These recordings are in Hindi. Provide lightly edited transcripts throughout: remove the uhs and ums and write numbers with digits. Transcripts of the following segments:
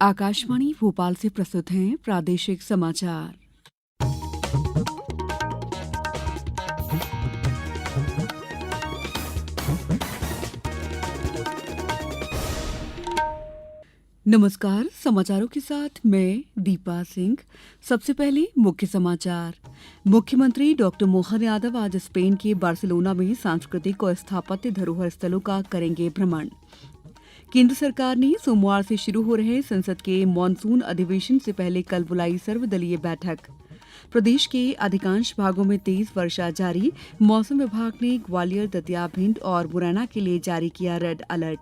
आकाशवाणी भोपाल से प्रस्तुत हैं प्रादेशिक समाचार। नमस्कार, समाचारों के साथ मैं दीपा सिंह। सबसे पहले मुख्य समाचार। मुख्यमंत्री डॉक्टर मोहन यादव आज स्पेन के बार्सिलोना में सांस्कृतिक और स्थापत्य धरोहर स्थलों का करेंगे भ्रमण। केंद्र सरकार ने सोमवार से शुरू हो रहे संसद के मानसून अधिवेशन से पहले कल बुलाई सर्वदलीय बैठक। प्रदेश के अधिकांश भागों में तेज वर्षा जारी। मौसम विभाग ने ग्वालियर, दतिया, भिंड और मुरैना के लिए जारी किया रेड अलर्ट।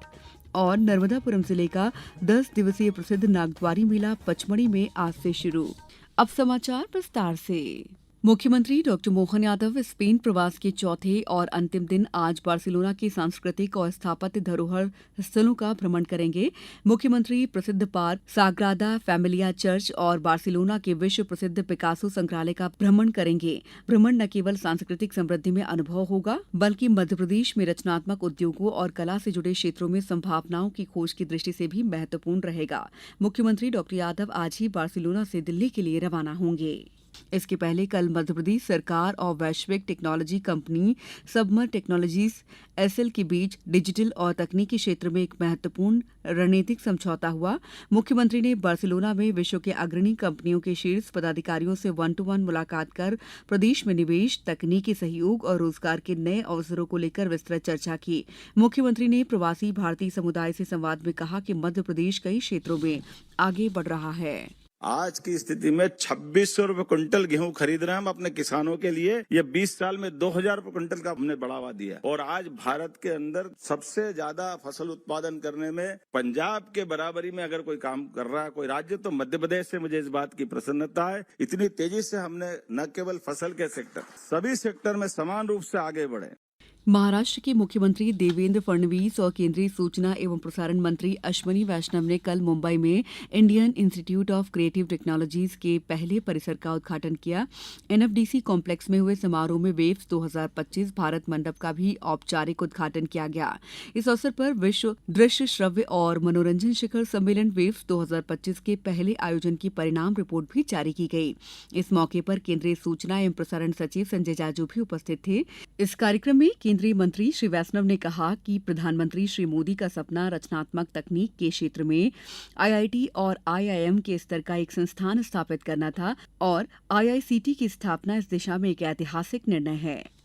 और नर्मदापुरम जिले का 10 दिवसीय प्रसिद्ध नागद्वारी मेला पचमढ़ी में आज से शुरू। अब समाचार विस्तार से। मुख्यमंत्री डॉक्टर मोहन यादव स्पेन प्रवास के चौथे और अंतिम दिन आज बार्सिलोना के सांस्कृतिक और स्थापत्य धरोहर स्थलों का भ्रमण करेंगे। मुख्यमंत्री प्रसिद्ध पार्क साग्रादा फैमिलिया चर्च और बार्सिलोना के विश्व प्रसिद्ध पिकासो संग्रहालय का भ्रमण करेंगे। भ्रमण न केवल सांस्कृतिक समृद्धि में अनुभव होगा, बल्कि मध्यप्रदेश में रचनात्मक उद्योगों और कला से जुड़े क्षेत्रों में संभावनाओं की खोज की दृष्टि से भी महत्वपूर्ण रहेगा। मुख्यमंत्री डॉक्टर यादव आज ही बार्सिलोना से दिल्ली के लिए रवाना होंगे। इसके पहले कल मध्यप्रदेश सरकार और वैश्विक टेक्नोलॉजी कंपनी सबमर टेक्नोलॉजीज एसएल के बीच डिजिटल और तकनीकी क्षेत्र में एक महत्वपूर्ण रणनीतिक समझौता हुआ। मुख्यमंत्री ने बार्सिलोना में विश्व के अग्रणी कंपनियों के शीर्ष पदाधिकारियों से 1-to-1 मुलाकात कर प्रदेश में निवेश, तकनीकी सहयोग और रोजगार के नए अवसरों को लेकर विस्तृत चर्चा की। मुख्यमंत्री ने प्रवासी भारतीय समुदाय से संवाद में कहा कि मध्य प्रदेश कई क्षेत्रों में आगे बढ़ रहा है। आज की स्थिति में 2600 रुपए क्विंटल गेहूं खरीद रहे हैं हम अपने किसानों के लिए। ये 20 साल में 2000 रुपए क्विंटल का हमने बढ़ावा दिया और आज भारत के अंदर सबसे ज्यादा फसल उत्पादन करने में पंजाब के बराबरी में अगर कोई काम कर रहा है कोई राज्य तो मध्य प्रदेश से मुझे इस बात की प्रसन्नता है। इतनी तेजी से हमने न केवल फसल के सेक्टर, सभी सेक्टर में समान रूप से आगे बढ़े। महाराष्ट्र के मुख्यमंत्री देवेंद्र फडणवीस और केंद्रीय सूचना एवं प्रसारण मंत्री अश्विनी वैष्णव ने कल मुंबई में Indian institute of creative technologies के पहले परिसर का उद्घाटन किया। एनएफडीसी कॉम्प्लेक्स में हुए समारोह में वेव्स 2025 भारत मंडप का भी औपचारिक उद्घाटन किया गया। इस अवसर पर विश्व दृश्य श्रव्य और मनोरंजन शिखर सम्मेलन वेव्स 2025 के पहले आयोजन की परिणाम रिपोर्ट भी जारी की गई। इस मौके पर केंद्रीय सूचना एवं प्रसारण सचिव संजय जाजू भी उपस्थित थे। इस कार्यक्रम में केंद्रीय मंत्री श्री वैष्णव ने कहा कि प्रधानमंत्री श्री मोदी का सपना रचनात्मक तकनीक के क्षेत्र में आईआईटी और आईआईएम के स्तर का एक संस्थान स्थापित करना था और आईआईसीटी की स्थापना इस दिशा में एक ऐतिहासिक निर्णय है।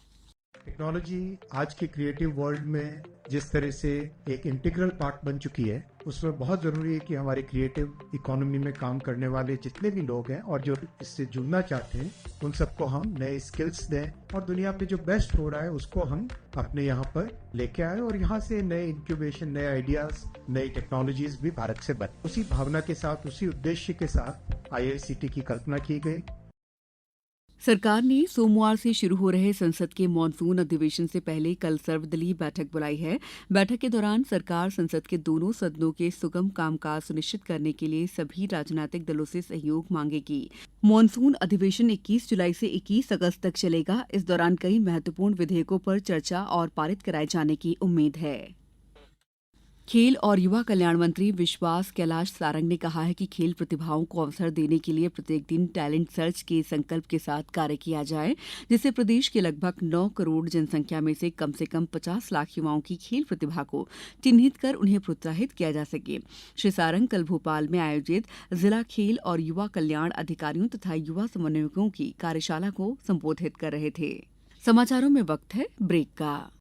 टेक्नोलॉजी आज के क्रिएटिव वर्ल्ड में जिस तरह से एक इंटीग्रल पार्ट बन चुकी है, उसमें बहुत जरूरी है कि हमारे क्रिएटिव इकोनॉमी में काम करने वाले जितने भी लोग हैं और जो इससे जुड़ना चाहते हैं, उन सबको हम नए स्किल्स दें और दुनिया में जो बेस्ट हो रहा है उसको हम अपने यहाँ पर लेके आए और यहाँ से नए इंक्यूबेशन, नए आइडियाज, नई टेक्नोलॉजीज भी भारत से बने। उसी भावना के साथ, उसी उद्देश्य के साथ आईआईसीटी की कल्पना की गई। सरकार ने सोमवार से शुरू हो रहे संसद के मानसून अधिवेशन से पहले कल सर्वदलीय बैठक बुलाई है। बैठक के दौरान सरकार संसद के दोनों सदनों के सुगम कामकाज सुनिश्चित करने के लिए सभी राजनीतिक दलों से सहयोग मांगेगी। मानसून अधिवेशन 21 जुलाई से 21 अगस्त तक चलेगा। इस दौरान कई महत्वपूर्ण विधेयकों पर चर्चा और पारित कराए जाने की उम्मीद है। खेल और युवा कल्याण मंत्री विश्वास कैलाश सारंग ने कहा है कि खेल प्रतिभाओं को अवसर देने के लिए प्रत्येक दिन टैलेंट सर्च के संकल्प के साथ कार्य किया जाए, जिससे प्रदेश के लगभग 9 करोड़ जनसंख्या में से कम 50 लाख युवाओं की खेल प्रतिभा को चिन्हित कर उन्हें प्रोत्साहित किया जा सके। श्री सारंग कल भोपाल में आयोजित जिला खेल और युवा कल्याण अधिकारियों तथा युवा समन्वयकों की कार्यशाला को संबोधित कर रहे थे। समाचारों में वक्त है ब्रेक का।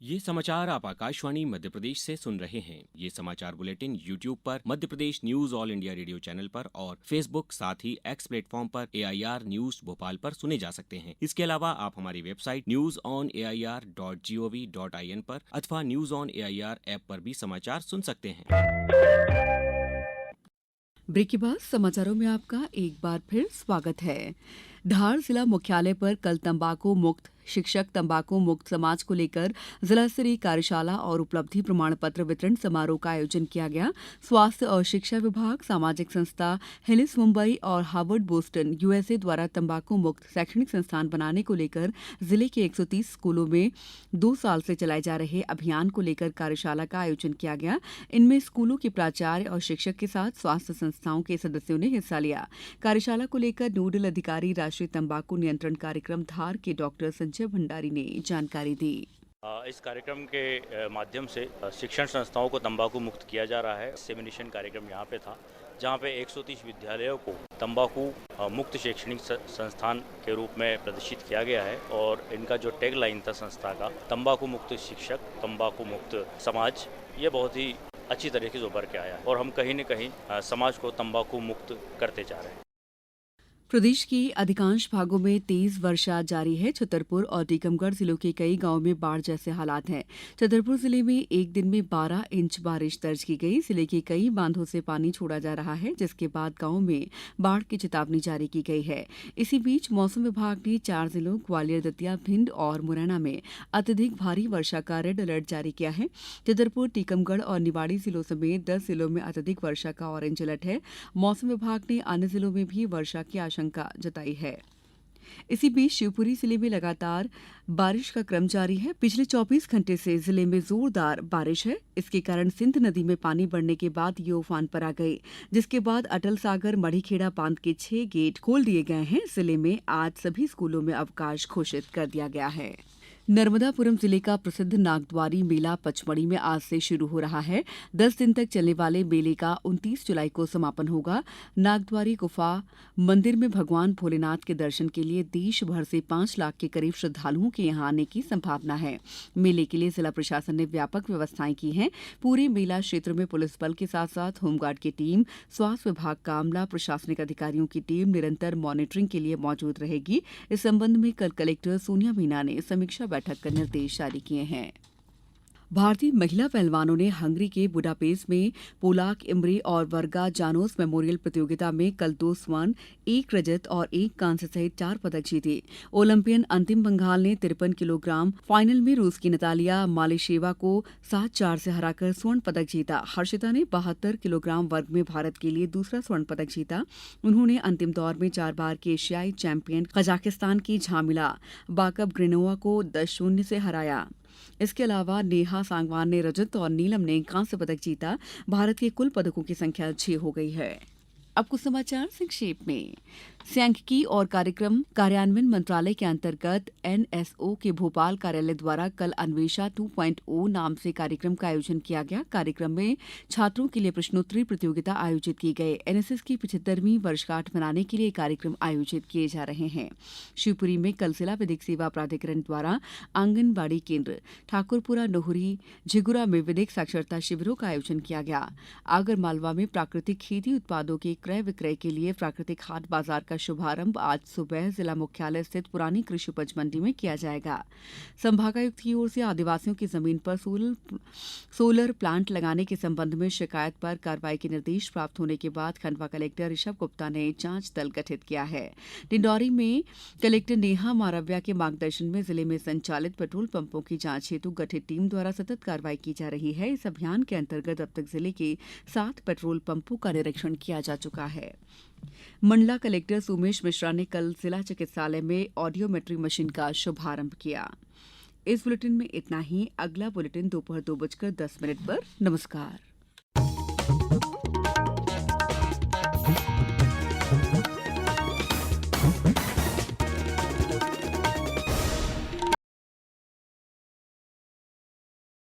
ये समाचार आप आकाशवाणी मध्य प्रदेश से सुन रहे हैं। ये समाचार बुलेटिन YouTube पर Madhya Pradesh news all India radio channel पर और Facebook साथ ही X प्लेटफॉर्म पर AIR न्यूज भोपाल पर सुने जा सकते हैं। इसके अलावा आप हमारी वेबसाइट newsonair.gov.in पर अथवा न्यूज ऑन AIR ऐप पर भी समाचार सुन सकते हैं। ब्रेक के बाद समाचारों में आपका एक बार फिर स्वागत है। धार जिला मुख्यालय पर कल तंबाकू मुक्त शिक्षक तंबाकू मुक्त समाज को लेकर जिला स्तरीय कार्यशाला और उपलब्धि प्रमाण पत्र वितरण समारोह का आयोजन किया गया। स्वास्थ्य और शिक्षा विभाग, सामाजिक संस्था हिलिस मुंबई और हार्वर्ड बोस्टन यूएसए द्वारा तंबाकू मुक्त शैक्षणिक संस्थान बनाने को लेकर जिले के 130 स्कूलों में 2 साल से चलाए जा रहे अभियान को लेकर कार्यशाला का आयोजन किया गया। इनमें स्कूलों के प्राचार्य और शिक्षक के साथ स्वास्थ्य संस्थाओं के सदस्यों ने हिस्सा लिया। कार्यशाला को लेकर नोडल अधिकारी राष्ट्रीय तंबाकू नियंत्रण कार्यक्रम धार के डॉक्टर संजय भंडारी ने जानकारी दी। इस कार्यक्रम के माध्यम से शिक्षण संस्थाओं को तंबाकू मुक्त किया जा रहा है। सेमिनेशन कार्यक्रम यहाँ पे था, जहाँ पे 130 विद्यालयों को तंबाकू मुक्त शैक्षणिक संस्थान के रूप में प्रदर्शित किया गया है और इनका जो टैग लाइन था संस्था का, तंबाकू मुक्त शिक्षक, तंबाकू मुक्त समाज, ये बहुत ही अच्छी तरीके से उभर के आया और हम कहीं न कहीं समाज को तंबाकू मुक्त करते जा रहे हैं। प्रदेश के अधिकांश भागों में तेज वर्षा जारी है। छतरपुर और टीकमगढ़ जिलों के कई गांवों में बाढ़ जैसे हालात हैं। छतरपुर जिले में एक दिन में 12 इंच बारिश दर्ज की गई। जिले के कई बांधों से पानी छोड़ा जा रहा है, जिसके बाद गांवों में बाढ़ की चेतावनी जारी की गई है। इसी बीच मौसम विभाग ने 4 जिलों ग्वालियर, दतिया, भिंड और मुरैना में अत्यधिक भारी वर्षा का रेड अलर्ट जारी किया है। छतरपुर, टीकमगढ़ और निवाड़ी जिलों समेत 10 जिलों में अत्यधिक वर्षा का ऑरेंज अलर्ट है। मौसम विभाग ने अन्य जिलों में भी वर्षा की आशंका जताई है। इसी बीच शिवपुरी जिले में लगातार बारिश का क्रम जारी है। पिछले 24 घंटे से जिले में जोरदार बारिश है। इसके कारण सिंध नदी में पानी बढ़ने के बाद ये उफान पर आ गई, जिसके बाद अटल सागर मढ़ीखेड़ा बांध के 6 गेट खोल दिए गए हैं। जिले में आज सभी स्कूलों में अवकाश घोषित कर दिया गया है। नर्मदापुरम जिले का प्रसिद्ध नागद्वारी मेला पचमढ़ी में आज से शुरू हो रहा है। 10 दिन तक चलने वाले मेले का 29 जुलाई को समापन होगा। नागद्वारी गुफा मंदिर में भगवान भोलेनाथ के दर्शन के लिए देश भर से 5 लाख के करीब श्रद्धालुओं के यहां आने की संभावना है। मेले के लिए जिला प्रशासन ने व्यापक व्यवस्थाएं की हैं। पूरे मेला क्षेत्र में पुलिस बल के साथ साथ होमगार्ड की टीम, स्वास्थ्य विभाग का अमला, प्रशासनिक अधिकारियों की टीम निरंतर मॉनिटरिंग के लिए मौजूद रहेगी। इस संबंध में कल कलेक्टर सोनिया मीना ने समीक्षा बैठक कर निर्देश जारी किए हैं। भारतीय महिला पहलवानों ने हंगरी के बुडापेस्ट में पोलाक इमरे और वर्गा जानोस मेमोरियल प्रतियोगिता में कल 2 स्वर्ण, 1 रजत और 1 कांस्य सहित 4 पदक जीते। ओलंपियन अंतिम बंगाल ने 53 किलोग्राम फाइनल में रूस की नतालिया मालेशेवा को 7-4 से हराकर स्वर्ण पदक जीता। हर्षिता ने 72 किलोग्राम वर्ग में भारत के लिए दूसरा स्वर्ण पदक जीता। उन्होंने अंतिम दौर में 4 बार के एशियाई चैंपियन कजाकिस्तान की झामिला बाकबग्रिनोवा को 10-0 से हराया। इसके अलावा नेहा सांगवान ने रजत और नीलम ने कांस्य पदक जीता। भारत के कुल पदकों की संख्या 6 हो गई है। अब कुछ समाचार संक्षेप में। सांख्यिकी और कार्यक्रम कार्यान्वयन मंत्रालय के अंतर्गत एनएसओ के भोपाल कार्यालय द्वारा कल अन्वेषा 2.0 नाम से कार्यक्रम का आयोजन किया गया। कार्यक्रम में छात्रों के लिए प्रश्नोत्तरी प्रतियोगिता आयोजित की गई। एनएसएस की 75वीं वर्षगांठ मनाने के लिए कार्यक्रम आयोजित किए जा रहे हैं। शिवपुरी में कल जिला विधिक सेवा प्राधिकरण द्वारा आंगनबाड़ी केंद्र ठाकुरपुरा नोहरी झिगुरा में विधिक साक्षरता शिविरों का आयोजन किया गया। आगरमालवा में प्राकृतिक खेती उत्पादों के क्रय विक्रय के लिए प्राकृतिक हाट बाजार का शुभारंभ आज सुबह जिला मुख्यालय स्थित पुरानी कृषि उपज मंडी में किया जाएगा। संभागायुक्त की ओर से आदिवासियों की जमीन पर सोलर प्लांट लगाने के संबंध में शिकायत पर कार्रवाई के निर्देश प्राप्त होने के बाद खंडवा कलेक्टर ऋषभ गुप्ता ने जांच दल गठित किया है। डिंडौरी में कलेक्टर नेहा मारव्या के मार्गदर्शन में जिले में संचालित पेट्रोल पंपों की जांच हेतु गठित टीम द्वारा सतत कार्रवाई की जा रही है। इस अभियान के अंतर्गत अब तक जिले के 7 पेट्रोल पंपों का निरीक्षण किया जा चुका है। मंडला कलेक्टर सुमेश मिश्रा ने कल जिला चिकित्सालय में ऑडियोमेट्री मशीन का शुभारंभ किया। इस बुलेटिन में इतना ही। अगला बुलेटिन दोपहर 2:10 पर। नमस्कार।